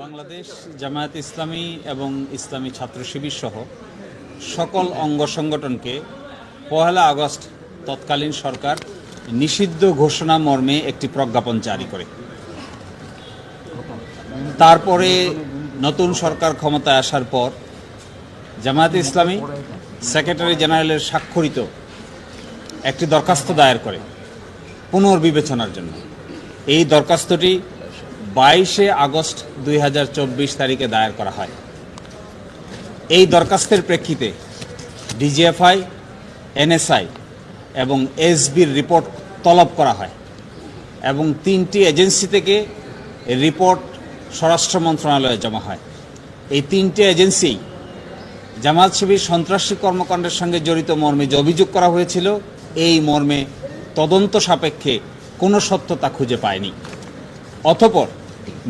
বাংলাদেশ জামায়াত ইসলামী এবং ইসলামী ছাত্র শিবির সহ সকল অঙ্গ সংগঠনকে ১ আগস্ট তৎকালীন সরকার নিষিদ্ধ ঘোষণা মর্মে একটি প্রজ্ঞাপন জারি করে। তারপরে নতুন সরকার ক্ষমতায় আসার পর জামায়াত ইসলামী সেক্রেটারি জেনারেলের স্বাক্ষরিত একটি দরখাস্ত দায়ের করে পুনর্বিবেচনার জন্য। এই দরখাস্তটি ২২ আগস্ট ২০২৪ তারিখে দায়ের করা হয়। এই দরখাস্তের প্রেক্ষিতে ডিজিএফআই, এনএসআই এবং এসবির রিপোর্ট তলব করা হয় এবং ৩টি এজেন্সি থেকে রিপোর্ট স্বরাষ্ট্র মন্ত্রণালয়ে জমা হয়। এই ৩টি এজেন্সি জামায়াত শিবির সন্ত্রাসী কর্মকাণ্ডের সঙ্গে জড়িত মর্মে যে অভিযোগ করা হয়েছিল, এই মর্মে তদন্ত সাপেক্ষে কোনো সত্যতা খুঁজে পায়নি। অতঃপর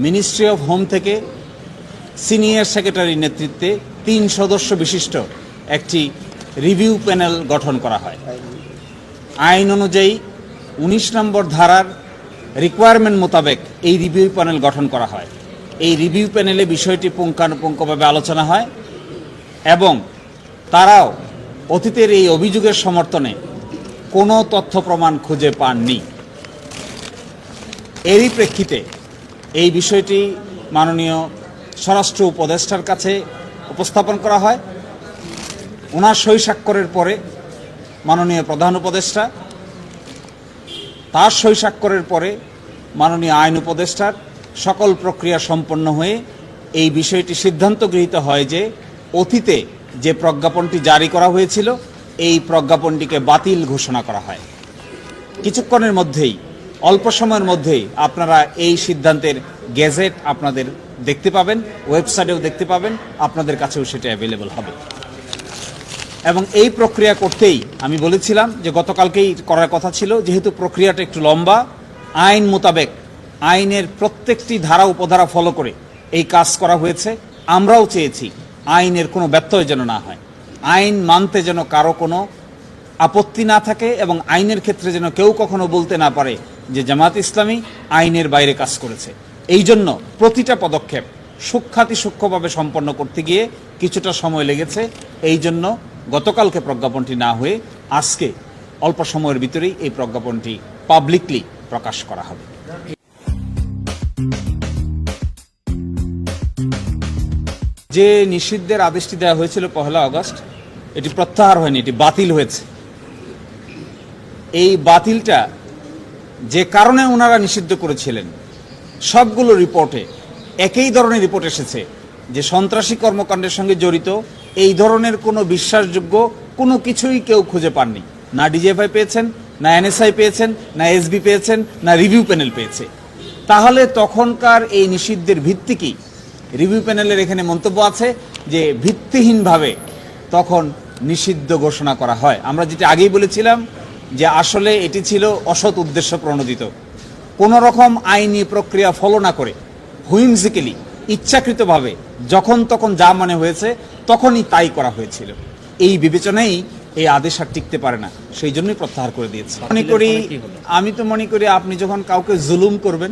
মিনিস্ট্রি অফ হোম থেকে সিনিয়র সেক্রেটারির নেতৃত্বে ৩ সদস্য বিশিষ্ট একটি রিভিউ প্যানেল গঠন করা হয়। আইন অনুযায়ী ১৯ নম্বর ধারার রিকোয়ারমেন্ট মোতাবেক এই রিভিউ প্যানেল গঠন করা হয়। এই রিভিউ প্যানেলে বিষয়টি পুঙ্খানুপুঙ্খভাবে আলোচনা হয় এবং তারাও অতীতের এই অভিযোগের সমর্থনে কোনো তথ্য প্রমাণ খুঁজে পাননি। এরই প্রেক্ষিতে এই বিষয়টি মাননীয় স্বরাষ্ট্র উপদেষ্টার কাছে উপস্থাপন করা হয়। ওনার সই স্বাক্ষরের পরে মাননীয় প্রধান উপদেষ্টা, তার সই স্বাক্ষরের পরে মাননীয় আইন উপদেষ্টার সকল প্রক্রিয়া সম্পন্ন হয়ে এই বিষয়টি সিদ্ধান্ত গৃহীত হয় যে অতীতে যে প্রজ্ঞাপনটি জারি করা হয়েছিল, এই প্রজ্ঞাপনটিকে বাতিল ঘোষণা করা হয়। কিছুক্ষণের মধ্যেই, অল্প সময়ের মধ্যেই আপনারা এই সিদ্ধান্তের গেজেট আপনাদের দেখতে পাবেন, ওয়েবসাইটেও দেখতে পাবেন, আপনাদের কাছেও সেটা অ্যাভেলেবল হবে। এবং এই প্রক্রিয়া করতেই আমি বলেছিলাম যে গতকালকেই করার কথা ছিল, যেহেতু প্রক্রিয়াটা একটু লম্বা, আইন মোতাবেক আইনের প্রত্যেকটি ধারা উপধারা ফলো করে এই কাজ করা হয়েছে। আমরাও চেয়েছি আইনের কোনো ব্যত্যয় যেন না হয়, আইন মানতে যেন কারো কোনো আপত্তি না থাকে এবং আইনের ক্ষেত্রে যেন কেউ কখনো বলতে না পারে যে জামায়াত ইসলামী আইনের বাইরে কাজ করেছে। এই জন্য প্রতিটা পদক্ষেপ সূক্ষ্মভাবে সম্পন্ন করতে গিয়ে কিছুটা সময় লেগেছে। এই জন্য গতকালকে প্রজ্ঞাপনটি না হয়ে আজকে অল্প সময়ের ভিতরেই এই প্রজ্ঞাপনটি পাবলিকলি প্রকাশ করা হবে। যে নিষিদ্ধের আদেশটি দেওয়া হয়েছিল ১ আগস্ট, এটি প্রত্যাহার হয়নি, এটি বাতিল হয়েছে। এই বাতিলটা যে কারণে ওনারা নিষিদ্ধ করেছিলেন, সবগুলো রিপোর্টে একই ধরনের রিপোর্ট এসেছে যে সন্ত্রাসী কর্মকাণ্ডের সঙ্গে জড়িত এই ধরনের কোনো বিশ্বাসযোগ্য কোনো কিছুই কেউ খুঁজে পাননি। না ডিজিএফআই পেয়েছেন, না এনএসআই পেয়েছেন, না এসবি পেয়েছেন, না রিভিউ প্যানেল পেয়েছে। তাহলে তখনকার এই নিষিদ্ধের ভিত্তি কি? রিভিউ প্যানেলের এখানে মন্তব্য আছে যে ভিত্তিহীনভাবে তখন নিষিদ্ধ ঘোষণা করা হয়। আমরা যেটা আগেই বলেছিলাম যে আসলে এটি ছিল অসৎ উদ্দেশ্য প্রণোদিত, কোনো রকম আইনি প্রক্রিয়া ফলো না করে হুইমজিক্যালি, ইচ্ছাকৃতভাবে যখন তখন যা মনে হয়েছে তখনই তাই করা হয়েছিল। এই বিবেচনাই এই আদেশ আর টিকতে পারে না, সেই জন্যই প্রত্যাহার করে দিয়েছে। আমি তো মনে করি আপনি যখন কাউকে জুলুম করবেন,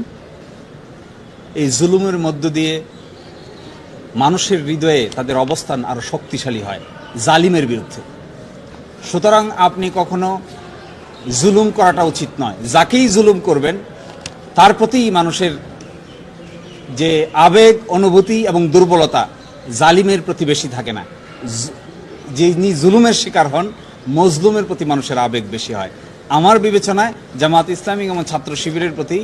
এই জুলুমের মধ্য দিয়ে মানুষের হৃদয়ে তাদের অবস্থান আরো শক্তিশালী হয় জালিমের বিরুদ্ধে। সুতরাং আপনি কখনো জুলুম করাটা উচিত নয়। যাকেই জুলুম করবেন তার প্রতি মানুষের যে আবেগ, অনুভূতি এবং দুর্বলতা জালিমের প্রতি বেশি থাকে না। যিনি জুলুমের শিকার হন, মজলুমের প্রতি মানুষের আবেগ বেশি হয়। আমার বিবেচনায় জামায়াত ইসলামী এবং ছাত্র শিবিরের প্রতি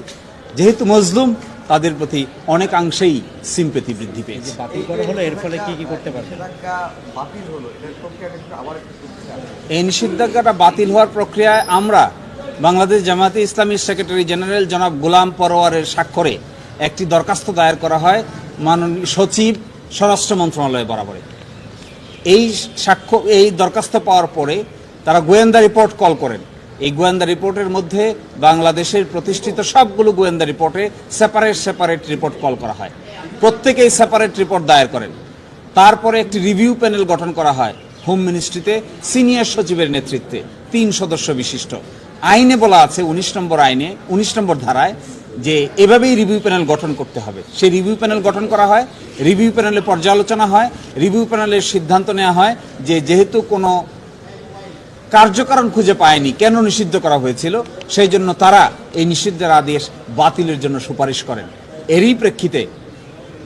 যেহেতু মজলুম, তাদের প্রতি অনেকাংশেই সিম্পেথি বৃদ্ধি পেয়েছে। এর ফলে কি করতে পারবে? এই নিষেধাজ্ঞাটা বাতিল হওয়ার প্রক্রিয়ায় আমরা বাংলাদেশ জামায়াতে ইসলামীর সেক্রেটারি জেনারেল জনাব গোলাম পরোয়ারের স্বাক্ষরে একটি দরখাস্ত দায়ের করা হয় মাননীয় সচিব, স্বরাষ্ট্র মন্ত্রণালয় বরাবরে। এই দরখাস্ত পাওয়ার পরে তারা গোয়েন্দা রিপোর্ট কল করেন। এই গোয়েন্দা রিপোর্টের মধ্যে বাংলাদেশের প্রতিষ্ঠিত সবগুলো গোয়েন্দা রিপোর্টে সেপারেট রিপোর্ট কল করা হয়। প্রত্যেকেই সেপারেট রিপোর্ট দায়ের করেন। তারপরে একটি রিভিউ প্যানেল গঠন করা হয় হোম মিনিস্ট্রিতে সিনিয়র সচিবের নেতৃত্বে ৩ সদস্য বিশিষ্ট। আইনে বলা আছে ১৯ নম্বর ধারায় যে এভাবেই রিভিউ প্যানেল গঠন করতে হবে। সেই রিভিউ প্যানেল গঠন করা হয়, রিভিউ প্যানেলে পর্যালোচনা হয়, রিভিউ প্যানেলের সিদ্ধান্ত নেওয়া হয় যে যেহেতু কোনো কার্যকারণ খুঁজে পায়নি কেন নিষিদ্ধ করা হয়েছিল, সেই জন্য তারা এই নিষিদ্ধের আদেশ বাতিলের জন্য সুপারিশ করেন। এরই প্রেক্ষিতে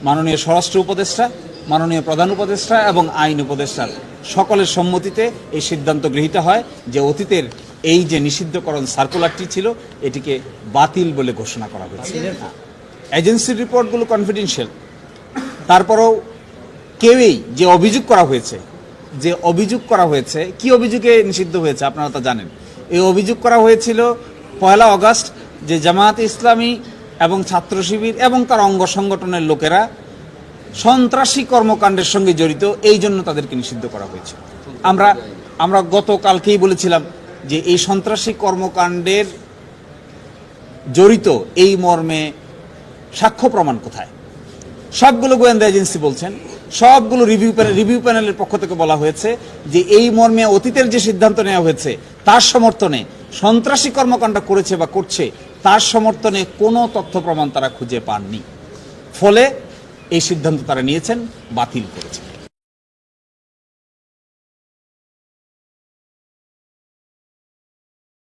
মাননীয় স্বরাষ্ট্র উপদেষ্টা, মাননীয় প্রধান উপদেষ্টা এবং আইন উপদেষ্টার সকলের সম্মতিতে এই সিদ্ধান্ত গৃহীত হয় যে অতীতের এই যে নিষিদ্ধকরণ সার্কুলারটি ছিল এটিকে বাতিল বলে ঘোষণা করা হয়েছে। এজেন্সির রিপোর্টগুলো কনফিডেন্সিয়াল, তারপরেও কেউই যে অভিযোগ করা হয়েছে, কি অভিযোগে নিষিদ্ধ হয়েছে আপনারা তো জানেন। এই অভিযোগ করা হয়েছিল 1 আগস্ট যে জামায়াতে ইসলামী এবং ছাত্র শিবির এবং তার অঙ্গ সংগঠনের লোকেরা সন্ত্রাসী কর্মকাণ্ডের সঙ্গে জড়িত, এই জন্য তাদেরকে নিষিদ্ধ করা হয়েছে। আমরা গতকালকেই বলেছিলাম যে এই সন্ত্রাসী কর্মকাণ্ডের জড়িত এই মর্মে সাক্ষ্য প্রমাণ কোথায়? সবগুলো গোয়েন্দা এজেন্সি বলছেন, সবগুলো রিভিউ প্যানেলের পক্ষ থেকে বলা হয়েছে যে এই মর্মে অতীতের যে সিদ্ধান্ত নেওয়া হয়েছে তার সমর্থনে সন্ত্রাসী কর্মকাণ্ড করেছে বা করছে তার সমর্থনে কোনো তথ্য প্রমাণ তারা খুঁজে পাননি। ফলে এই সিদ্ধান্ত তারা নিয়েছেন, বাতিল করেছেন।